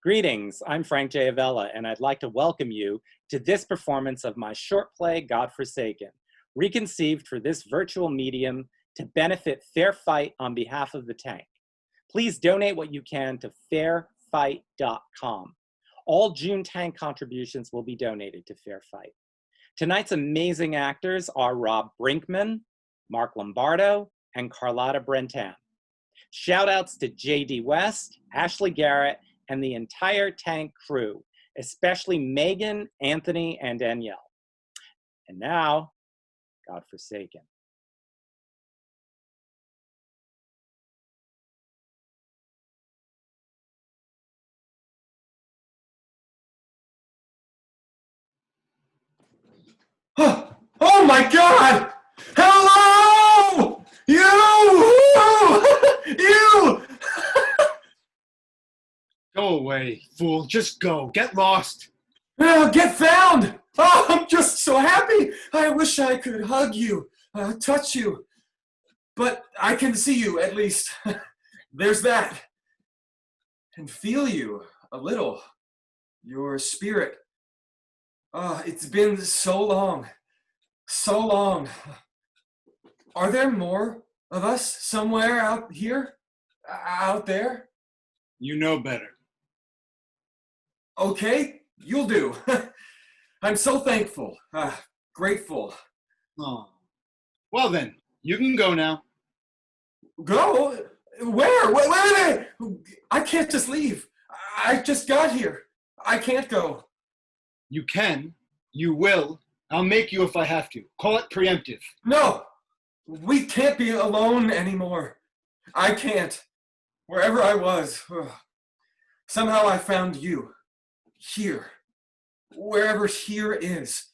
Greetings, I'm Frank J. Avella, and I'd like to welcome you to this performance of my short play, Godforsaken, reconceived for this virtual medium to benefit Fair Fight on behalf of the tank. Please donate what you can to fairfight.com. All June tank contributions will be donated to Fair Fight. Tonight's amazing actors are Brinkmann Marc Lombardo, and Carlotta Brentan. Shout outs to J.D. West, Ashley Garrett, and the entire tank crew, especially Megan, Anthony, and Danielle. And now, Godforsaken. Oh my God! Hello! You! Go away, fool. Just go. Get lost. Get found! Oh, I'm just so happy. I wish I could hug you, touch you. But I can see you, at least. There's that. And feel you, a little. Your spirit. It's been so long. So long. Are there more of us somewhere out here? Out there? You know better. Okay, you'll do. I'm so thankful, grateful. Oh. Well then, you can go now. Go? Where? Where are they? I can't just leave. I just got here. I can't go. You can. You will. I'll make you if I have to. Call it preemptive. No! We can't be alone anymore. I can't. Wherever I was, somehow I found you. Here. Wherever here is.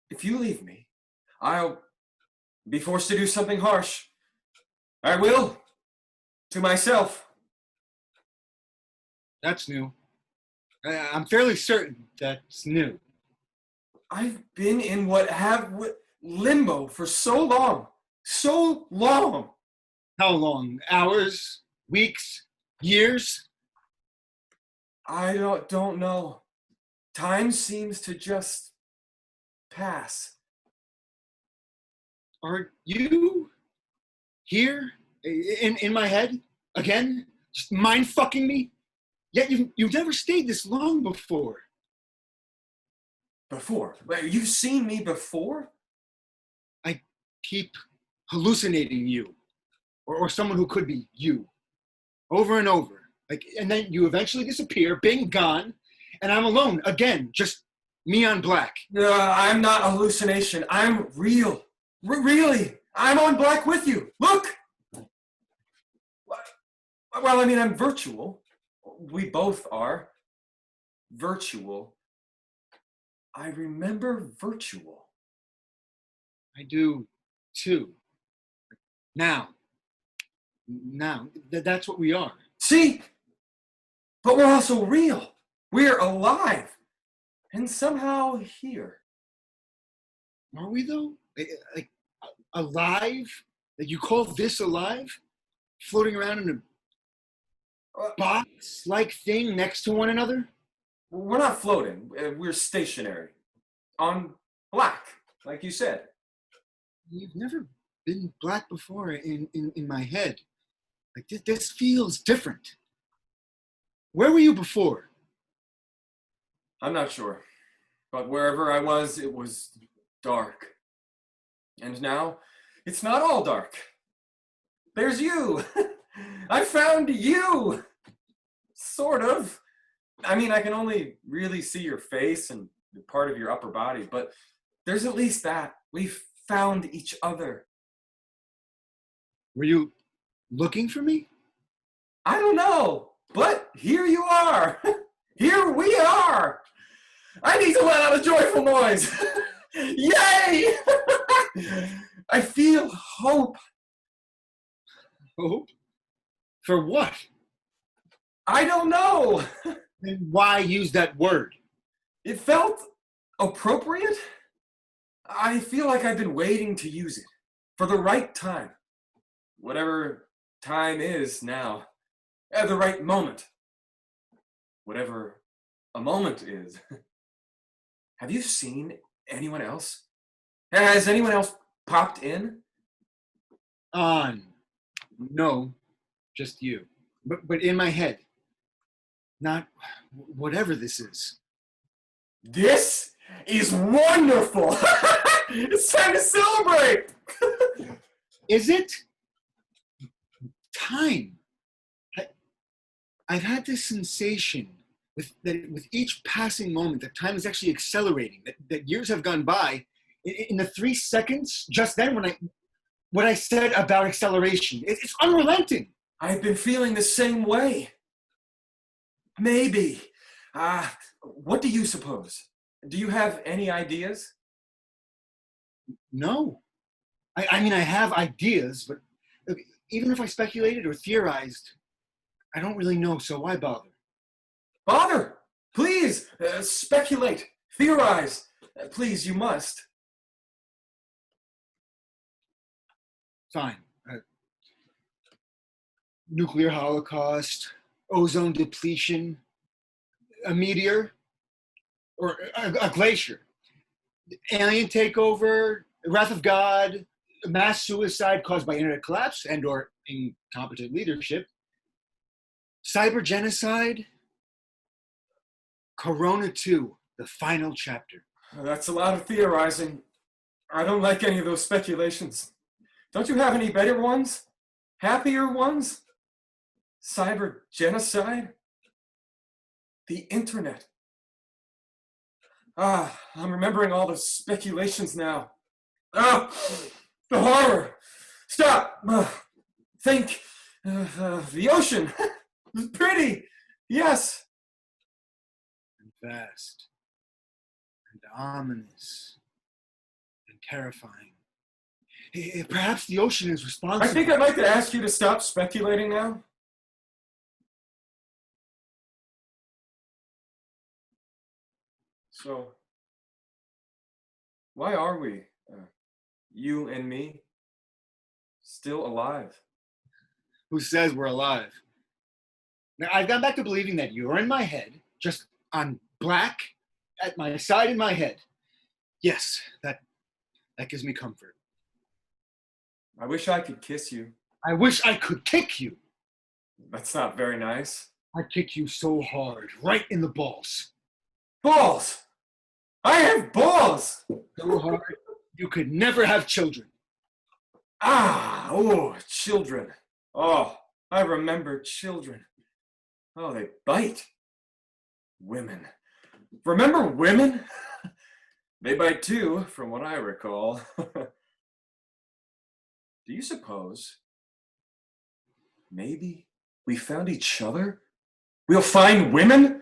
If you leave me, I'll be forced to do something harsh. I will. To myself. That's new. I'm fairly certain that's new. I've been in limbo for so long. So long. How long? Hours? Weeks? Years? I don't know. Time seems to just pass. Are you here in my head again? Just mind fucking me? Yet you've never stayed this long before. Before? Wait, you've seen me before? I keep hallucinating you, or someone who could be you, over and over. And then you eventually disappear, bing, gone, and I'm alone again, just me on black. I'm not a hallucination. I'm real. Really. I'm on black with you. Look! Well, I mean, I'm virtual. We both are. Virtual. I remember virtual. I do, too. Now, that's what we are. See? But we're also real. We're alive. And somehow here. Are we, though? Like, alive? Like, you call this alive? Floating around in a box-like thing next to one another? We're not floating. We're stationary. On black, like you said. You've never been black before in my head. Like, this feels different. Where were you before? I'm not sure. But wherever I was, it was dark. And now, it's not all dark. There's you. I found you. Sort of. I mean, I can only really see your face and part of your upper body, but there's at least that. We've found each other. Were you looking for me? I don't know, but here you are. Here we are. I need to let out a joyful noise. Yay! I feel hope. Hope? For what? I don't know. And why use that word? It felt appropriate. I feel like I've been waiting to use it for the right time. Whatever time is now. At the right moment. whatever a moment is. Have you seen anyone else? Has anyone else popped in? On. No, just you. But in my head. Not whatever this is. This is wonderful! It's time to celebrate! Is it? Time. I've had this sensation with each passing moment that time is actually accelerating, that years have gone by. In the 3 seconds, just then, what I said about acceleration, it's unrelenting. I've been feeling the same way. Maybe. What do you suppose? Do you have any ideas? No. I mean, I have ideas, but look, even if I speculated or theorized, I don't really know, so why bother? Bother! Please, speculate, theorize. Please, you must. Fine. Nuclear holocaust, ozone depletion, a meteor, or a glacier, alien takeover, wrath of God, mass suicide caused by internet collapse and or incompetent leadership, cyber genocide, Corona 2, the final chapter. That's a lot of theorizing. I don't like any of those speculations. Don't you have any better ones? Happier ones? Cyber genocide? The internet. I'm remembering all the speculations now. The horror. Stop. Think. The ocean. Pretty. Yes. And vast. And ominous. And terrifying. Perhaps the ocean is responsible. I think I'd like to ask you to stop speculating now. So, why are we, you and me, still alive? Who says we're alive? Now, I've gone back to believing that you're in my head, just on black, at my side in my head. Yes, that gives me comfort. I wish I could kiss you. I wish I could kick you. That's not very nice. I'd kick you so hard, right in the balls. Balls! I have balls! So hard, you could never have children. Children. Oh, I remember children. Oh, they bite. Women. Remember women? They bite too, from what I recall. Do you suppose maybe we found each other? We'll find women?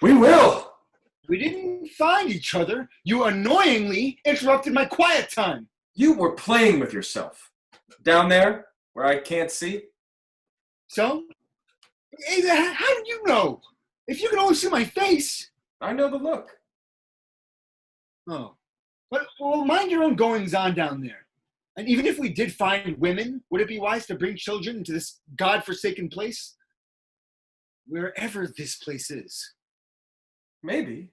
We will! We didn't find each other. You annoyingly interrupted my quiet time. You were playing with yourself. Down there, where I can't see. So? How did you know? If you can only see my face. I know the look. Oh. But, well, mind your own goings-on down there. And even if we did find women, would it be wise to bring children into this godforsaken place? Wherever this place is. Maybe.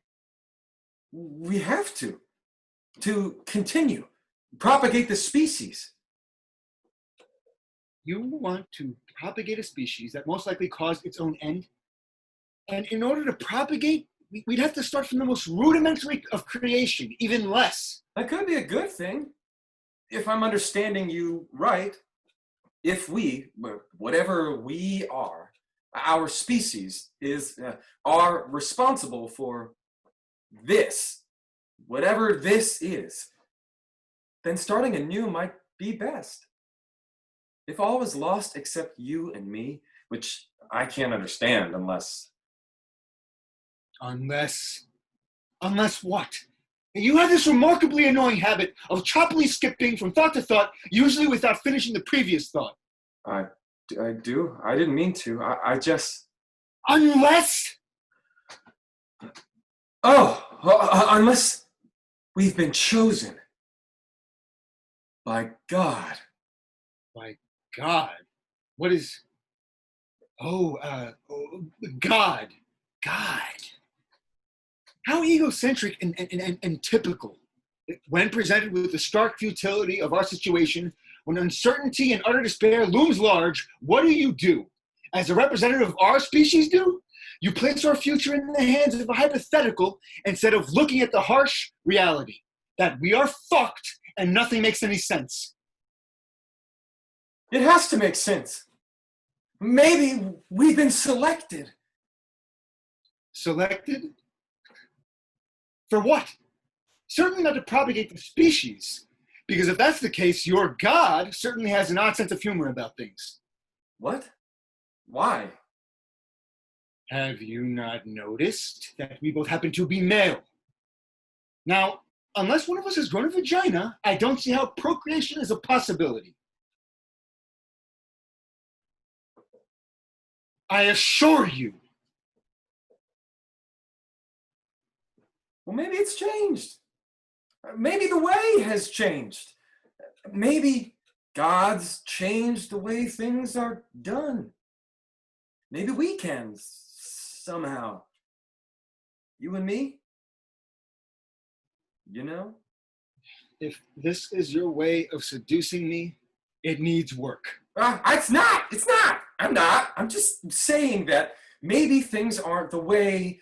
We have to continue, propagate the species. You want to propagate a species that most likely caused its own end? And in order to propagate, we'd have to start from the most rudimentary of creation, even less. That could be a good thing, if I'm understanding you right. If we, whatever we are, our species are responsible for this, whatever this is, then starting anew might be best. If all is lost except you and me, which I can't understand unless... Unless what? You have this remarkably annoying habit of choppily skipping from thought to thought, usually without finishing the previous thought. I do. I didn't mean to. I just... Unless? Unless we've been chosen by God. By God? What is... God. God. How egocentric and typical. When presented with the stark futility of our situation, when uncertainty and utter despair looms large, what do? As a representative of our species do? You place our future in the hands of a hypothetical instead of looking at the harsh reality that we are fucked and nothing makes any sense. It has to make sense. Maybe we've been selected. Selected? For what? Certainly not to propagate the species. Because if that's the case, your God certainly has an odd sense of humor about things. What? Why? Have you not noticed that we both happen to be male? Now, unless one of us has grown a vagina, I don't see how procreation is a possibility. I assure you. Well, maybe it's changed. Maybe the way has changed. Maybe God's changed the way things are done. Maybe we can, somehow. You and me? You know? If this is your way of seducing me, it needs work. It's not. I'm not. I'm just saying that maybe things aren't the way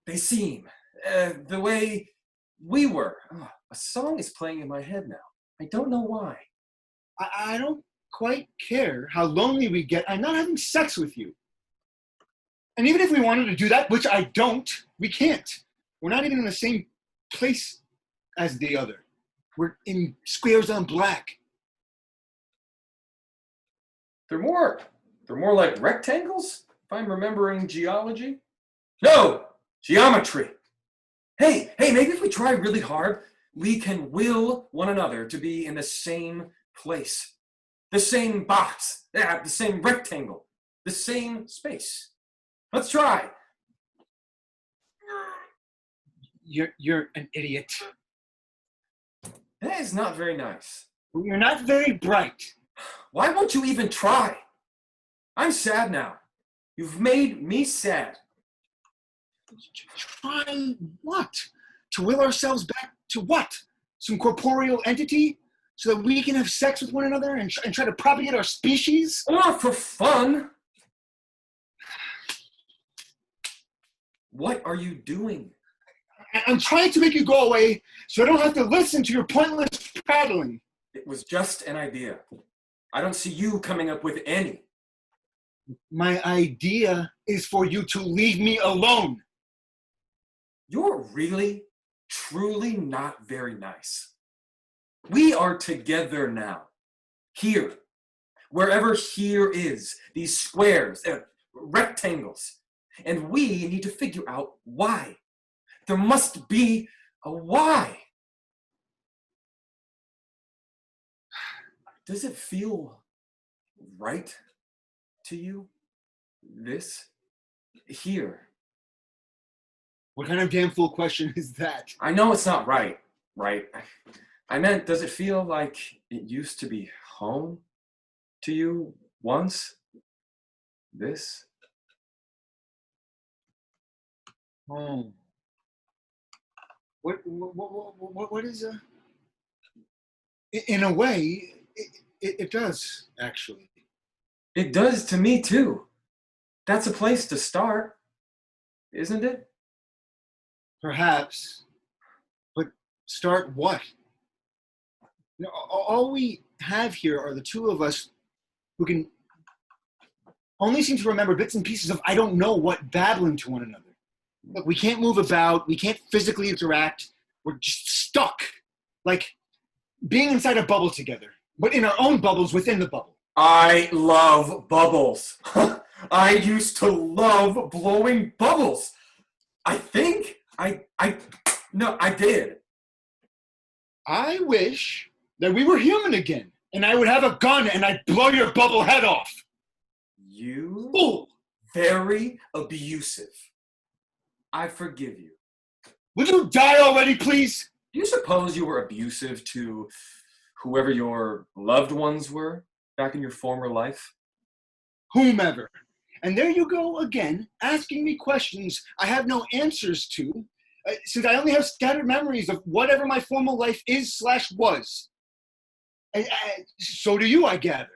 they seem. The way we were. A song is playing in my head now. I don't know why. I don't quite care how lonely we get. I'm not having sex with you. And even if we wanted to do that, which I don't, we can't. We're not even in the same place as the other. We're in squares on black. They're more like rectangles, if I'm remembering geology. No, geometry. Hey, maybe if we try really hard, we can will one another to be in the same place, the same box, the same rectangle, the same space. Let's try. You're an idiot. That is not very nice. You're not very bright. Why won't you even try? I'm sad now. You've made me sad. Try what? To will ourselves back to what? Some corporeal entity? So that we can have sex with one another and try to propagate our species? Or for fun. What are you doing? I'm trying to make you go away so I don't have to listen to your pointless prattling. It was just an idea. I don't see you coming up with any. My idea is for you to leave me alone. You're really, truly not very nice. We are together now. Here. Wherever here is. These squares, rectangles. And we need to figure out why. There must be a why. Does it feel right to you? This? Here? What kind of damn fool question is that? I know it's not right. I meant, does it feel like it used to be home to you once? This? Home. What is a... In a way, it does, actually. It does to me, too. That's a place to start, isn't it? Perhaps. But start what? You know, all we have here are the two of us who can only seem to remember bits and pieces of I don't know what babbling to one another. Look, we can't move about. We can't physically interact. We're just stuck. Like being inside a bubble together, but in our own bubbles within the bubble. I love bubbles. I used to love blowing bubbles. I think I did. I wish that we were human again, and I would have a gun and I'd blow your bubble head off. You? Fool! Very abusive. I forgive you. Would you die already, please? Do you suppose you were abusive to whoever your loved ones were back in your former life? Whomever. And there you go again, asking me questions I have no answers to, since I only have scattered memories of whatever my former life is/was. And so do you, I gather.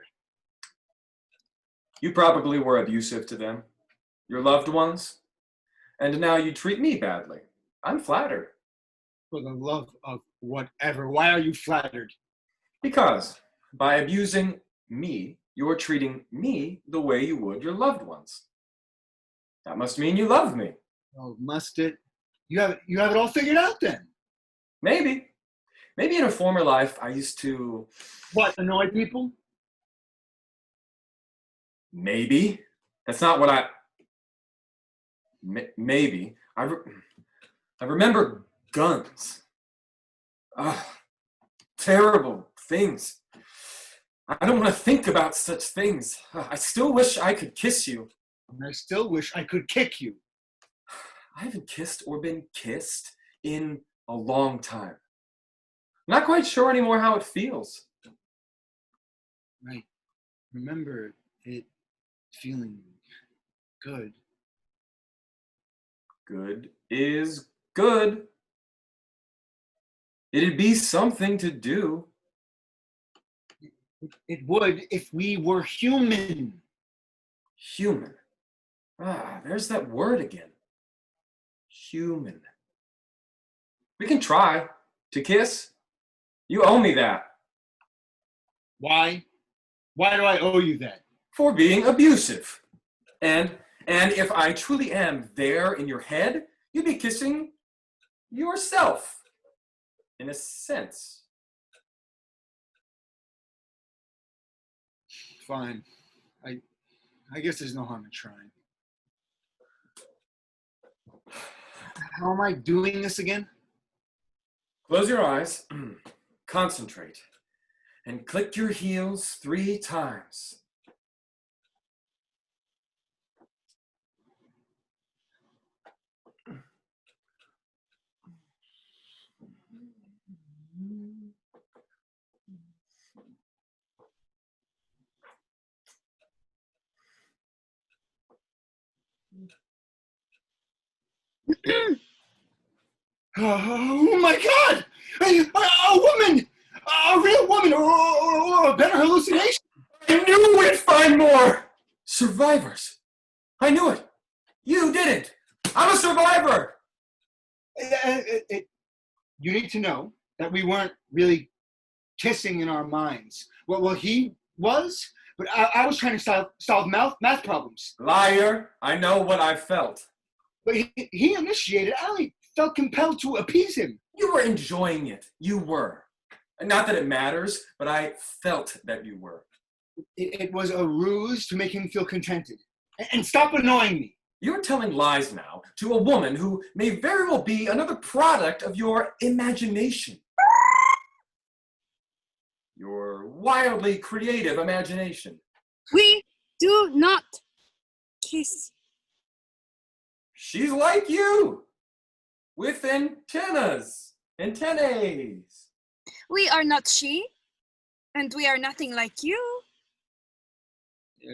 You probably were abusive to them, your loved ones, and now you treat me badly. I'm flattered. For the love of whatever, why are you flattered? Because by abusing me, you're treating me the way you would your loved ones. That must mean you love me. Oh, must it? You have it all figured out then? Maybe. Maybe in a former life I used to... What, annoy people? Maybe. That's not what I... Maybe. I remember guns. Terrible things. I don't want to think about such things. I still wish I could kiss you. And I still wish I could kick you. I haven't kissed or been kissed in a long time. I'm not quite sure anymore how it feels. Right. Remember it feeling good. Good is good. It'd be something to do. It would if we were human. Human. There's that word again. Human. We can try to kiss. You owe me that. Why? Why do I owe you that? For being abusive. And if I truly am there in your head, you'd be kissing yourself. In a sense. Fine. I guess there's no harm in trying. How am I doing this again? Close your eyes, concentrate, and click your heels 3 times. Oh my God! A woman! A real woman, or a better hallucination! I knew we'd find more! Survivors. I knew it. You didn't. I'm a survivor. You need to know that we weren't really kissing in our minds. Well, he was, but I was trying to solve math problems. Liar. I know what I felt. But he initiated. I only felt compelled to appease him. You were enjoying it. You were. Not that it matters, but I felt that you were. It was a ruse to make him feel contented. And stop annoying me. You're telling lies now to a woman who may very well be another product of your imagination. Your wildly creative imagination. We do not kiss. She's like you, with antennas. Antennaes. We are not she, and we are nothing like you.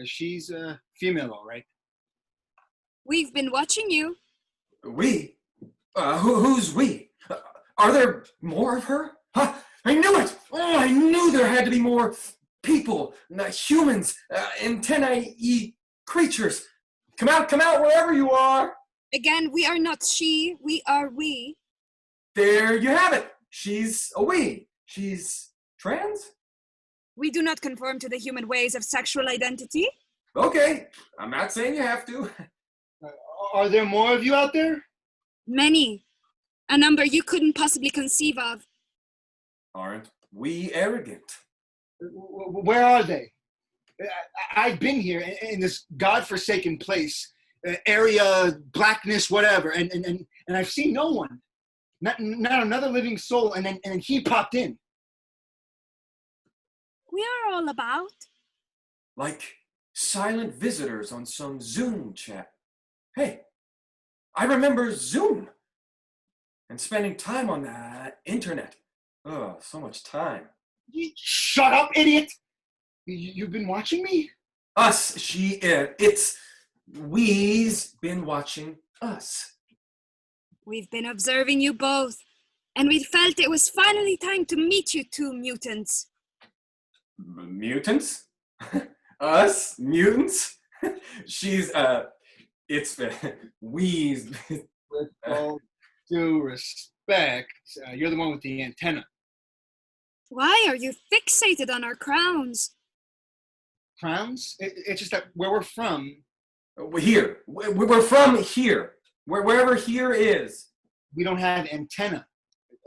She's female, all right. We've been watching you. We? Who's we? Are there more of her? Huh? I knew it! Oh, I knew there had to be more people, humans, antennae creatures. Come out wherever you are. Again, we are not she, we are we. There you have it. She's a we. She's trans? We do not conform to the human ways of sexual identity. Okay, I'm not saying you have to. Are there more of you out there? Many. A number you couldn't possibly conceive of. Aren't we arrogant? Where are they? I've been here in this godforsaken place, area, blackness, whatever, and I've seen no one. Not another living soul, and then he popped in. We are all about. Like silent visitors on some Zoom chat. Hey, I remember Zoom and spending time on that internet. Oh, so much time. Shut up, idiot! You've been watching me? Us, she, it's we's been watching us. We've been observing you both, and we felt it was finally time to meet you two mutants. Mutants? Us? Mutants? She's, it's, we's, With all due respect, you're the one with the antenna. Why are you fixated on our crowns? Crowns? It's just that where we're from, here. We're from here. Wherever here is. we don't have antenna.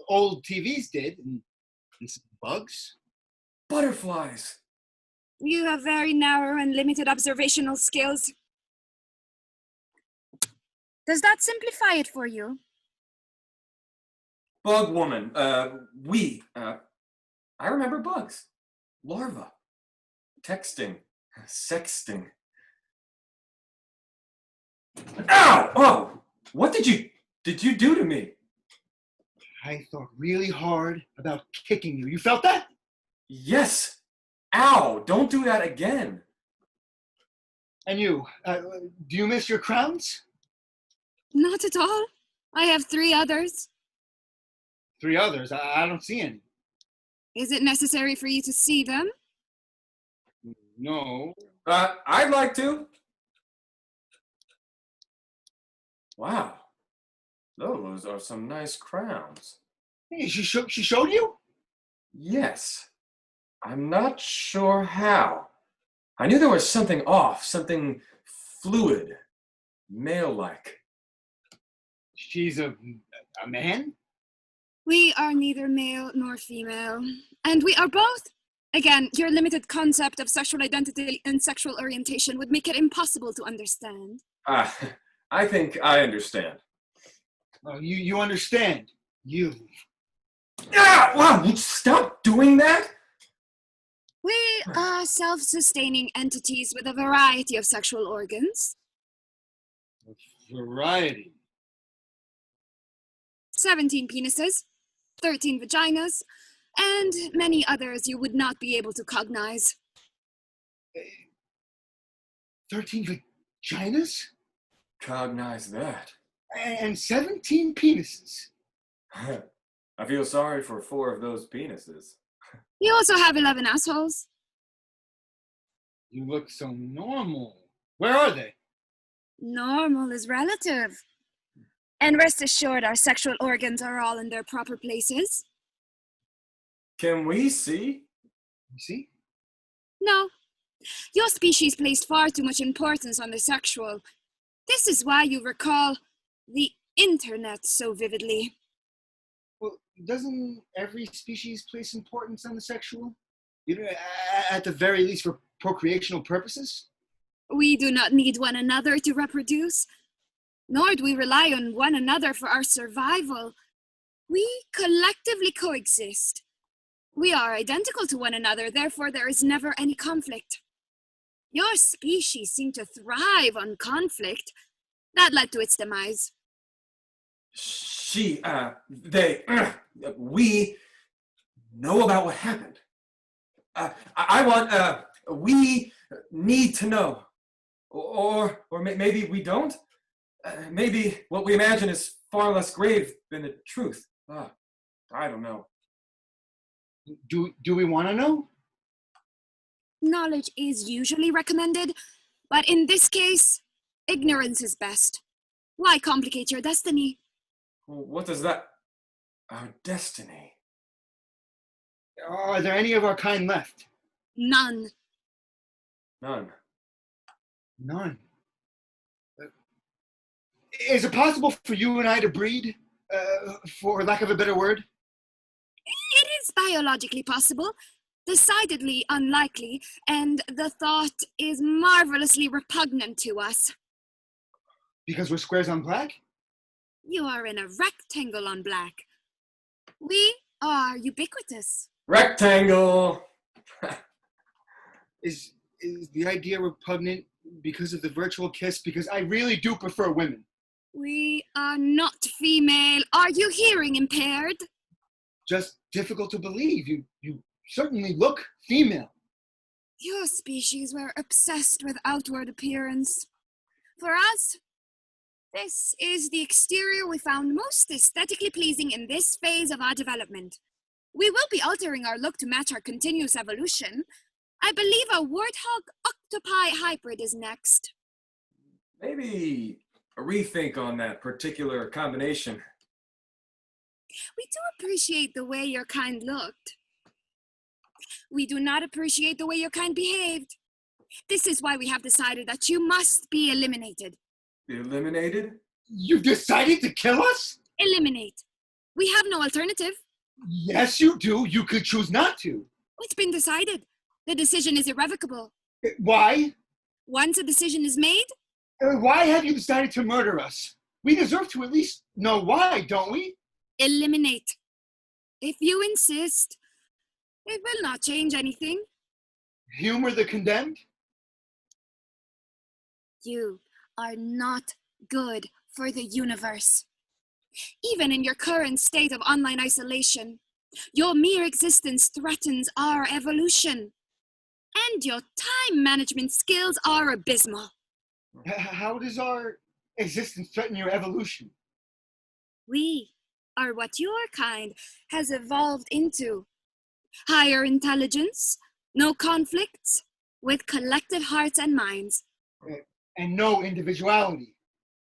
Old TVs did, and some bugs. Butterflies. You have very narrow and limited observational skills. Does that simplify it for you? Bug woman. I remember bugs. Larva. Texting. Sexting. Ow! Oh! What did you do to me? I thought really hard about kicking you. You felt that? Yes. Ow! Don't do that again. And you, do you miss your crowns? Not at all. I have 3 others. 3 others? I don't see any. Is it necessary for you to see them? No. I'd like to. Wow. Those are some nice crowns. Hey, she showed you? Yes. I'm not sure how. I knew there was something off, something fluid, male-like. She's a man? We are neither male nor female. And we are both. Again, your limited concept of sexual identity and sexual orientation would make it impossible to understand. I think I understand. Oh, you understand. You. Ah! Wow! Stop doing that! We are self-sustaining entities with a variety of sexual organs. Variety. 17 penises, 13 vaginas, and many others you would not be able to cognize. 13 vaginas? Cognize that. And 17 penises. I feel sorry for 4 of those penises. You also have 11 assholes. You look so normal. Where are they? Normal is relative. And rest assured, our sexual organs are all in their proper places. Can we see? You see? No. Your species placed far too much importance on the sexual. This is why you recall the internet so vividly. Well, doesn't every species place importance on the sexual? You know, at the very least for procreational purposes? We do not need one another to reproduce, nor do we rely on one another for our survival. We collectively coexist. We are identical to one another, therefore there is never any conflict. Your species seemed to thrive on conflict. That led to its demise. We know about what happened. We need to know. Or maybe we don't. Maybe what we imagine is far less grave than the truth. I don't know. Do we want to know? Knowledge is usually recommended, but in this case, ignorance is best. Why complicate your destiny? What does that... Our destiny? Are there any of our kind left? None. None. None. Is it possible for you and I to breed, for lack of a better word? It is biologically possible, decidedly unlikely, and the thought is marvelously repugnant to us. Because we're squares on black? You are in a rectangle on black. We are ubiquitous. Rectangle! Is the idea repugnant because of the virtual kiss? Because I really do prefer women. We are not female. Are you hearing impaired? Just difficult to believe. You certainly look female. Your species were obsessed with outward appearance. For us, this is the exterior we found most aesthetically pleasing in this phase of our development. We will be altering our look to match our continuous evolution. I believe a warthog octopi hybrid is next. Maybe a rethink on that particular combination. We do appreciate the way your kind looked. We do not appreciate the way your kind behaved. This is why we have decided that you must be eliminated. Eliminated? You've decided to kill us? Eliminate. We have no alternative. Yes, you do. You could choose not to. It's been decided. The decision is irrevocable. Why? Once a decision is made, Why have you decided to murder us? We deserve to at least know why, don't we? eliminate. If you insist, it will not change anything. Humor the condemned? You are not good for the universe. Even in your current state of online isolation, your mere existence threatens our evolution. And your time management skills are abysmal. How does our existence threaten your evolution? We are what your kind has evolved into. Higher intelligence, no conflicts, with collective hearts and minds. And no individuality.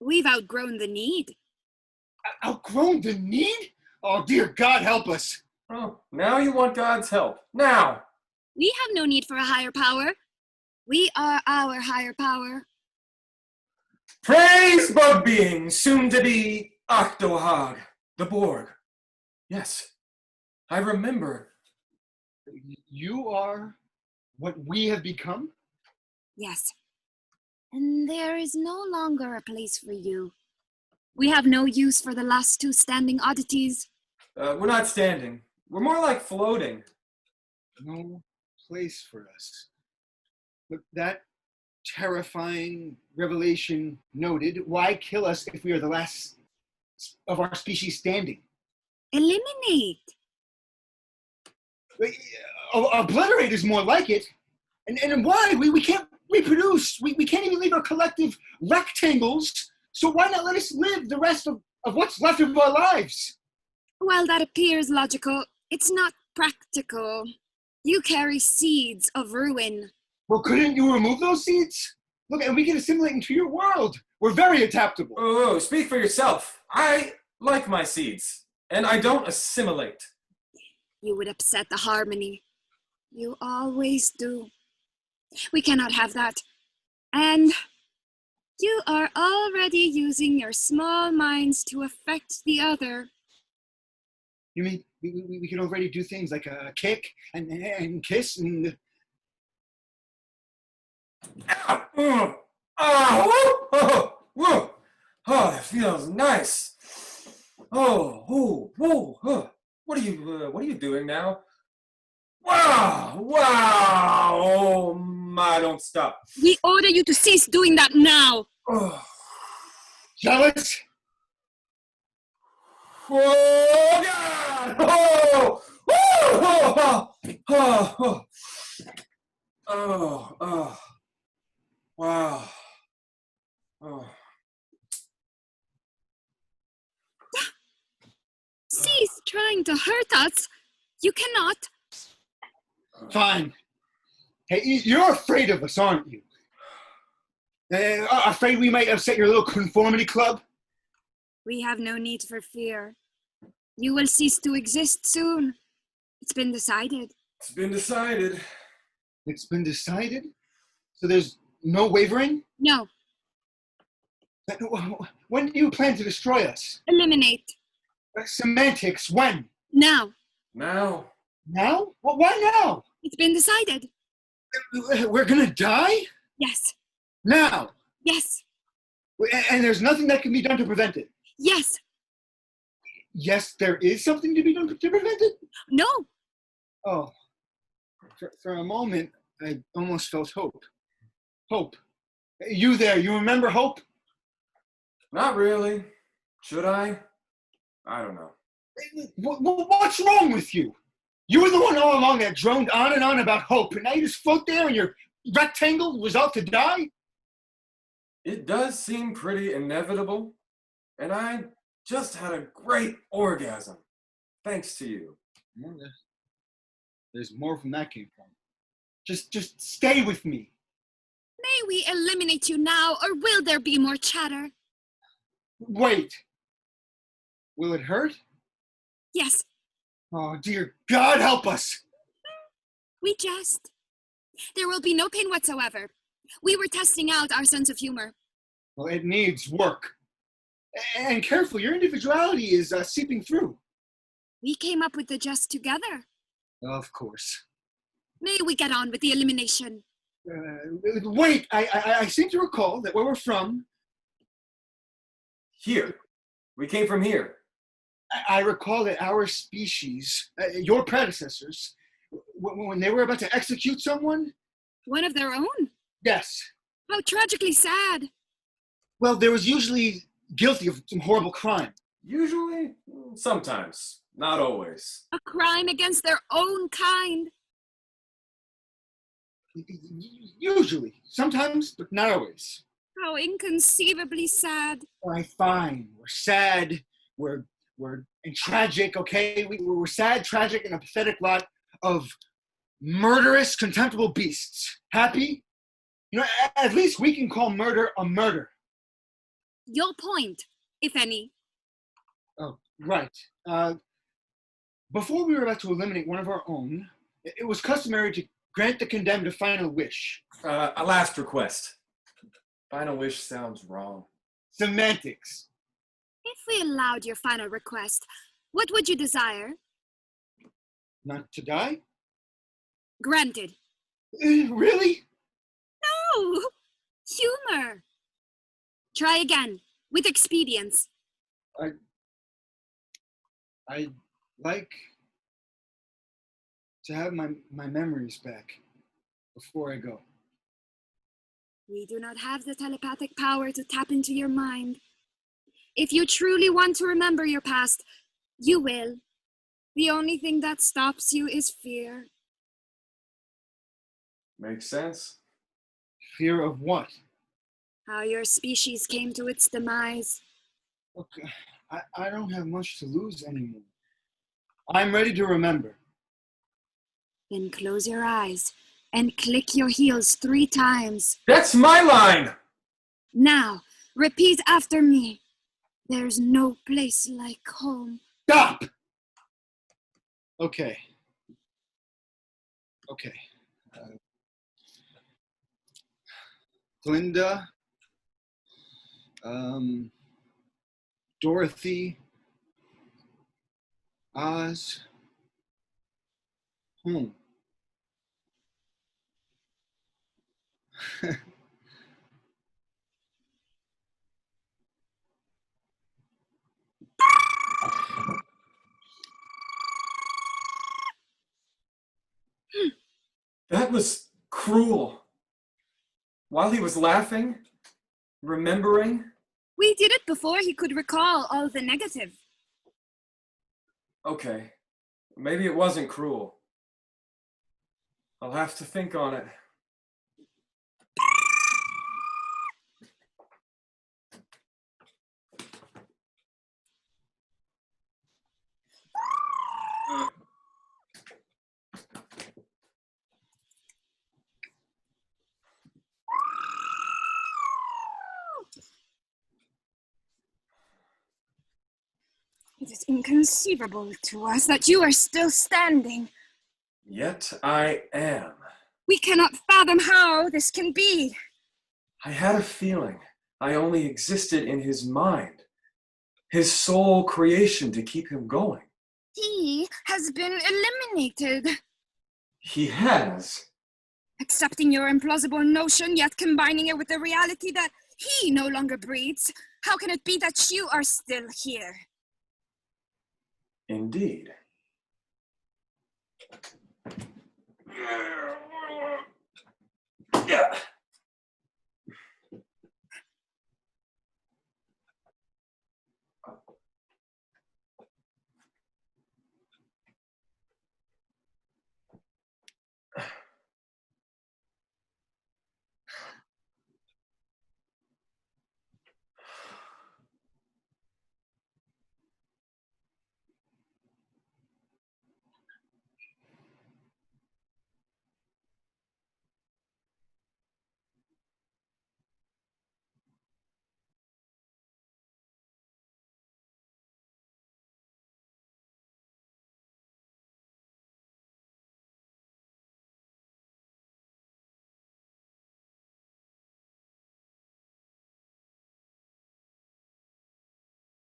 We've outgrown the need. Outgrown the need? Oh, dear God, help us. Oh, now you want God's help. Now! We have no need for a higher power. We are our higher power. Praise bug being, soon to be Octohog, the Borg. Yes, I remember. You are what we have become? Yes. And there is no longer a place for you. We have no use for the last two standing oddities. We're not standing. We're more like floating. No place for us. But that terrifying revelation noted, why kill us if we are the last of our species standing? Eliminate. Obliterate is more like it. And why? We can't reproduce. We can't even leave our collective rectangles. So why not let us live the rest of what's left of our lives? While that appears logical, it's not practical. You carry seeds of ruin. Well, couldn't you remove those seeds? Look, and we can assimilate into your world. We're very adaptable. Oh, speak for yourself. I like my seeds, and I don't assimilate. You would upset the harmony. You always do. We cannot have that. And you are already using your small minds to affect the other. You mean we can already do things like kick and kiss and... Oh, oh, whoa. Oh, that feels nice. What are you doing now? Wow. Oh my, don't stop. We order you to cease doing that now. Oh, Jealous? oh God. Wow. Oh. Cease trying to hurt us. You cannot. Fine. Hey, you're afraid of us, aren't you? Afraid we might upset your little conformity club? We have no need for fear. You will cease to exist soon. It's been decided. It's been decided. It's been decided? So there's no wavering? No. When do you plan to destroy us? Eliminate. Semantics, when? Now. Now. Now? Well, why now? It's been decided. We're gonna die? Yes. Now? Yes. And there's nothing that can be done to prevent it? Yes. Yes, there is something to be done to prevent it? No. Oh. For a moment, I almost felt hope. Hope. You there, you remember hope? Not really. Should I? I don't know. What's wrong with you? You were the one all along that droned on and on about hope, and now you just float there and your rectangle was out to die? It does seem pretty inevitable, and I just had a great orgasm, thanks to you. Well, there's more from that came from. Just stay with me. May we eliminate you now, or will there be more chatter? Wait. Will it hurt? Yes, Oh, dear God, help us! we jest. There will be no pain whatsoever. We were testing out our sense of humor. Well, it needs work. And careful, your individuality is seeping through. We came up with the jest together. Of course. May we get on with the elimination? Wait, I seem to recall that where we're from, Here. We came from here. I recall that our species, your predecessors, when they were about to execute someone, One of their own? yes. How tragically sad. Well, there was usually guilty of some horrible crime. Usually, sometimes, not always. A crime against their own kind. Usually. Sometimes, but not always. How inconceivably sad. All right, fine. We're sad. We're and tragic, okay? We're sad, tragic, and a pathetic lot of murderous, contemptible beasts. Happy? You know, at least we can call murder a murder. Your point, if any. Oh, right. Before we were about to eliminate one of our own, it was customary to grant the condemned a final wish. A last request. Final wish sounds wrong. Semantics. If we allowed your final request, what would you desire? Not to die? Granted. Really? No! Humor! Try again, with expedience. I'd like to have my memories back before I go. We do not have the telepathic power to tap into your mind. If you truly want to remember your past, you will. The only thing that stops you is fear. Makes sense. Fear of what? How your species came to its demise. Look, I don't have much to lose anymore. I'm ready to remember. Then close your eyes and click your heels 3 times. That's my line! Now, repeat after me. There's no place like home. Stop! Okay. Glinda, Dorothy, Oz, home. That was cruel. While he was laughing, remembering. We did it before he could recall all the negative. Okay, maybe it wasn't cruel. I'll have to think on it. It is inconceivable to us that you are still standing. Yet I am. We cannot fathom how this can be. I had a feeling I only existed in his mind, his sole creation to keep him going. He has been eliminated. He has. Accepting your implausible notion, yet combining it with the reality that he no longer breathes, how can it be that you are still here? Indeed. Yeah.